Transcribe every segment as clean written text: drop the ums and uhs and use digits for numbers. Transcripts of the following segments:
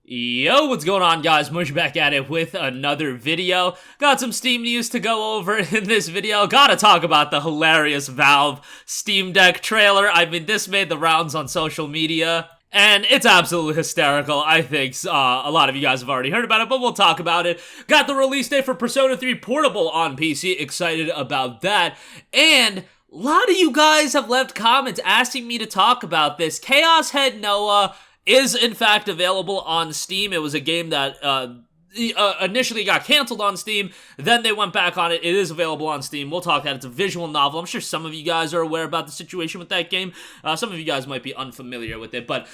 Yo, what's going on, guys? Mush back at it with another video. Got some Steam news to go over in this video. Gotta talk about the hilarious Valve Steam Deck trailer. I mean, this made the rounds on social media, and it's absolutely hysterical. I think a lot of you guys have already heard about it, but we'll talk about it. Got the release date for Persona 3 Portable on PC. Excited about that. And a lot of you guys have left comments asking me to talk about this. Chaos Head Noah is in fact available on Steam. It was a game that initially got canceled on Steam, then they went back on it. It is available on Steam. We'll talk that. It's a visual novel. I'm sure some of you guys are aware about the situation with that game. Some of you guys might be unfamiliar with it, but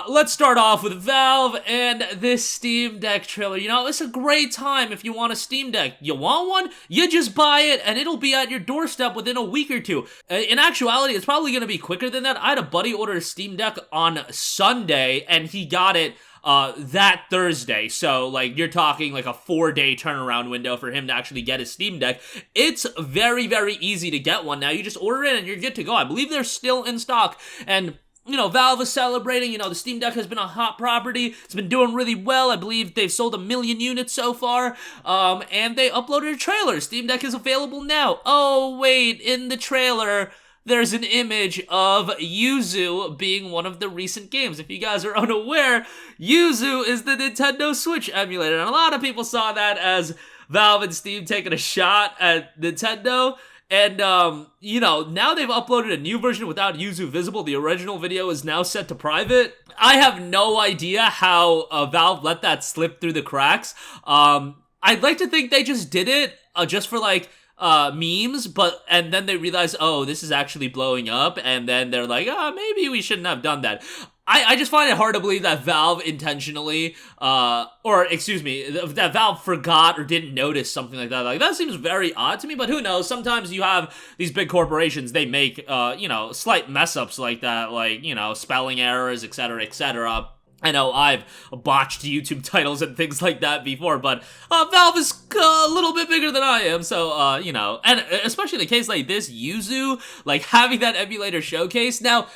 let's start off with Valve and this Steam Deck trailer. You know, it's a great time if you want a Steam Deck. You want one? You just buy it, and it'll be at your doorstep within a week or two. In actuality, it's probably going to be quicker than that. I had a buddy order a Steam Deck on Sunday, and he got it that Thursday. So, like, you're talking like a 4-day turnaround window for him to actually get his Steam Deck. It's very, very easy to get one now. You just order it and you're good to go. I believe they're still in stock, and you know, Valve is celebrating. You know, the Steam Deck has been a hot property. It's been doing really well. I believe they've sold 1 million units so far. And they uploaded a trailer. Steam Deck is available now. Oh, wait, in the trailer, there's an image of Yuzu being one of the recent games. If you guys are unaware, Yuzu is the Nintendo Switch emulator. And a lot of people saw that as Valve and Steam taking a shot at Nintendo. And, you know, now they've uploaded a new version without Yuzu visible. The original video is now set to private. I have no idea how Valve let that slip through the cracks. I'd like to think they just did it just for, like, memes, and then they realized, oh, this is actually blowing up, and then they're like, maybe we shouldn't have done that. I just find it hard to believe that Valve intentionally, that Valve forgot or didn't notice something like that. Like, that seems very odd to me, but who knows? Sometimes you have these big corporations, they make, you know, slight mess-ups like that, like, you know, spelling errors, etc., etc. I know I've botched YouTube titles and things like that before, but Valve is a little bit bigger than I am, so, you know, and especially in a case like this, Yuzu, like, having that emulator showcase. Now,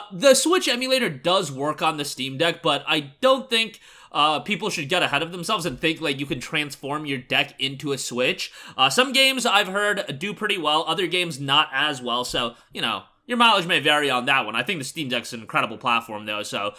the Switch emulator does work on the Steam Deck, but I don't think people should get ahead of themselves and think, like, you can transform your deck into a Switch. Some games I've heard do pretty well, other games not as well, so, you know, your mileage may vary on that one. I think the Steam Deck's an incredible platform, though, so,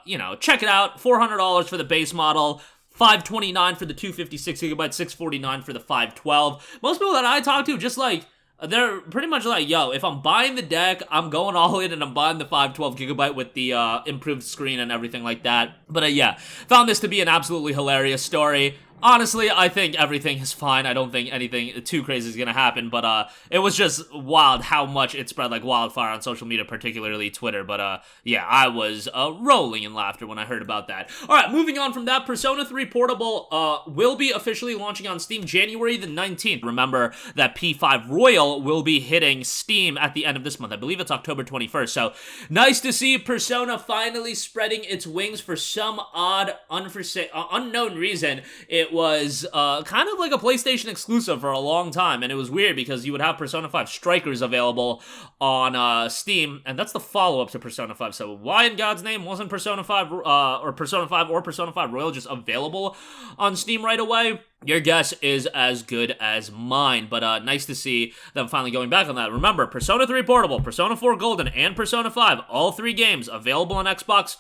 you know, check it out. $400 for the base model, $529 for the 256GB, $649 for the 512. Most people that I talk to, just, like, they're pretty much like, yo, if I'm buying the deck, I'm going all in and I'm buying the 512GB with the improved screen and everything like that. But, yeah, found this to be an absolutely hilarious story. Honestly, I think everything is fine. I don't think anything too crazy is gonna happen, but it was just wild how much it spread like wildfire on social media, particularly Twitter. But yeah, I was rolling in laughter when I heard about that. Alright, moving on from that, Persona 3 Portable will be officially launching on Steam January the 19th. Remember that P5 Royal will be hitting Steam at the end of this month. I believe it's October 21st, so nice to see Persona finally spreading its wings. For some odd, unknown reason, it was kind of like a PlayStation exclusive for a long time, and it was weird because you would have Persona 5 Strikers available on Steam, and that's the follow-up to Persona 5, so why in God's name wasn't Persona 5 or Persona 5 Royal just available on Steam right away? Your guess is as good as mine, but nice to see them finally going back on that. Remember, Persona 3 Portable, Persona 4 Golden, and Persona 5, all 3 games available on Xbox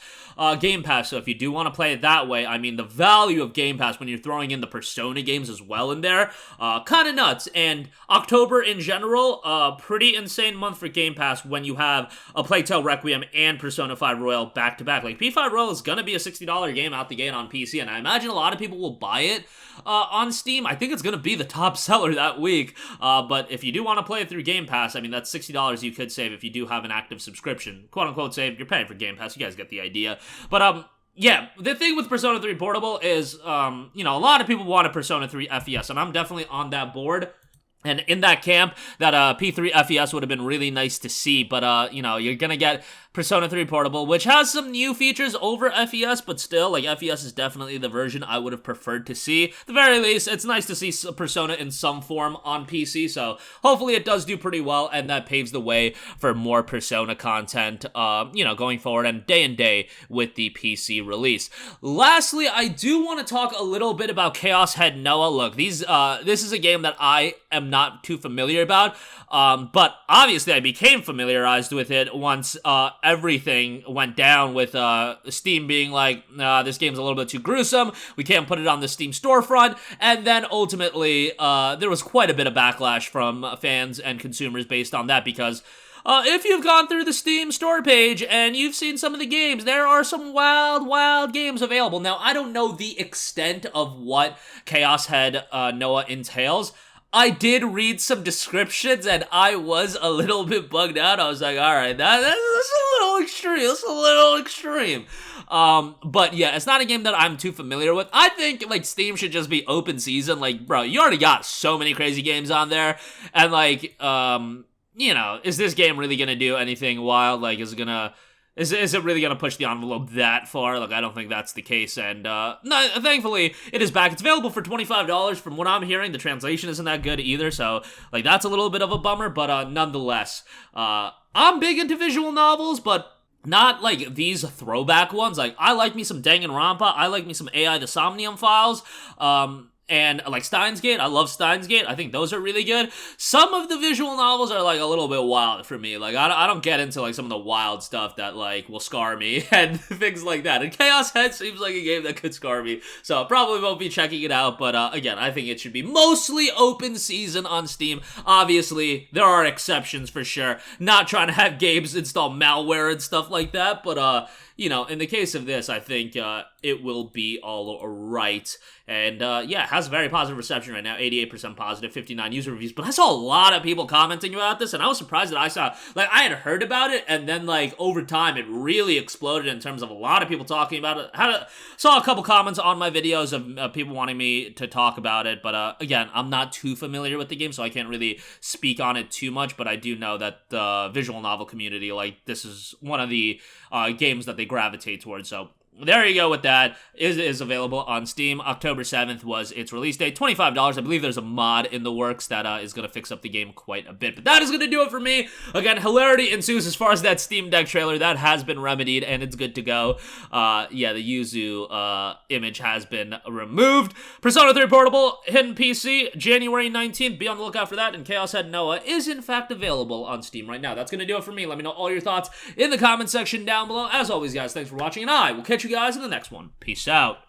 Game Pass, so if you do want to play it that way, I mean, the value of Game Pass when you're throwing in the Persona games as well in there, kind of nuts, and October in general, pretty insane month for Game Pass when you have a Plague Tale Requiem and Persona 5 Royal back-to-back. Like, P5 Royal is going to be a $60 game out the gate on PC, and I imagine a lot of people will buy it on Steam. I think it's going to be the top seller that week, but if you do want to play it through Game Pass, I mean, that's $60 you could save if you do have an active subscription. Quote-unquote save, you're paying for Game Pass, you guys get the idea. But, yeah, the thing with Persona 3 Portable is, you know, a lot of people want a Persona 3 FES, and I'm definitely on that board. And in that camp, that P3 FES would have been really nice to see, but, you know, you're gonna get Persona 3 Portable, which has some new features over FES, but still, like, FES is definitely the version I would have preferred to see. At the very least, it's nice to see Persona in some form on PC, so hopefully it does do pretty well, and that paves the way for more Persona content, going forward, and day with the PC release. Lastly, I do want to talk a little bit about Chaos Head Noah. Look, this is a game that I am not too familiar about, but obviously I became familiarized with it once everything went down with Steam being like, this game's a little bit too gruesome, we can't put it on the Steam storefront, and then ultimately there was quite a bit of backlash from fans and consumers based on that, because if you've gone through the Steam store page and you've seen some of the games, there are some wild games available. Now, I don't know the extent of what Chaos Head Noah entails. I did read some descriptions, and I was a little bit bugged out. I was like, alright, that's a little extreme. But yeah, it's not a game that I'm too familiar with. I think, like, Steam should just be open season. Like, bro, you already got so many crazy games on there, and, like, is this game really gonna do anything wild? Like, is it really gonna push the envelope that far? Like, I don't think that's the case, and no, thankfully, it is back. It's available for $25. From what I'm hearing, the translation isn't that good either, so, like, that's a little bit of a bummer, but nonetheless, I'm big into visual novels, but not, like, these throwback ones. Like, I like me some Danganronpa, I like me some AI the Somnium Files, and, like, Steins Gate. I love Steins Gate. I think those are really good. Some of the visual novels are, like, a little bit wild for me. Like, I don't get into, like, some of the wild stuff that, like, will scar me and things like that. And Chaos Head seems like a game that could scar me, so I probably won't be checking it out. But, again, I think it should be mostly open season on Steam. Obviously, there are exceptions for sure. Not trying to have games install malware and stuff like that, but, in the case of this, I think it will be all right. And, yeah, it has very positive reception right now. 88% positive, 59 user reviews. But I saw a lot of people commenting about this, and I was surprised that I had heard about it, and then, like, over time, it really exploded in terms of a lot of people talking about it. Saw a couple comments on my videos of people wanting me to talk about it, but, again, I'm not too familiar with the game, so I can't really speak on it too much, but I do know that the visual novel community, like, this is one of the games that they gravitate towards, so there you go with that. It is available on Steam. October 7th was its release date. $25. I believe there's a mod in the works that is going to fix up the game quite a bit. But that is going to do it for me. Again, hilarity ensues as far as that Steam Deck trailer. That has been remedied, and it's good to go. Yeah, the Yuzu image has been removed. Persona 3 Portable, hidden PC, January 19th. Be on the lookout for that. And Chaos Head Noah is, in fact, available on Steam right now. That's going to do it for me. Let me know all your thoughts in the comment section down below. As always, guys, thanks for watching, and I will catch you guys in the next one. Peace out.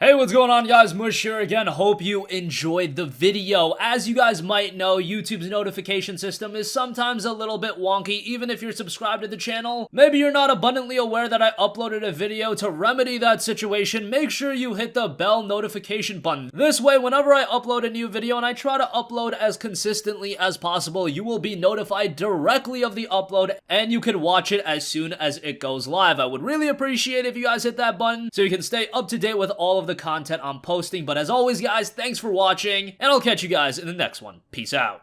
Hey, what's going on, guys? Mush here again. Hope you enjoyed the video. As you guys might know, YouTube's notification system is sometimes a little bit wonky, even if you're subscribed to the channel. Maybe you're not abundantly aware that I uploaded a video. To remedy that situation, make sure you hit the bell notification button. This way, whenever I upload a new video, and I try to upload as consistently as possible, you will be notified directly of the upload, and you can watch it as soon as it goes live. I would really appreciate if you guys hit that button so you can stay up to date with all of the content I'm posting. But as always, guys, thanks for watching, and I'll catch you guys in the next one. Peace out.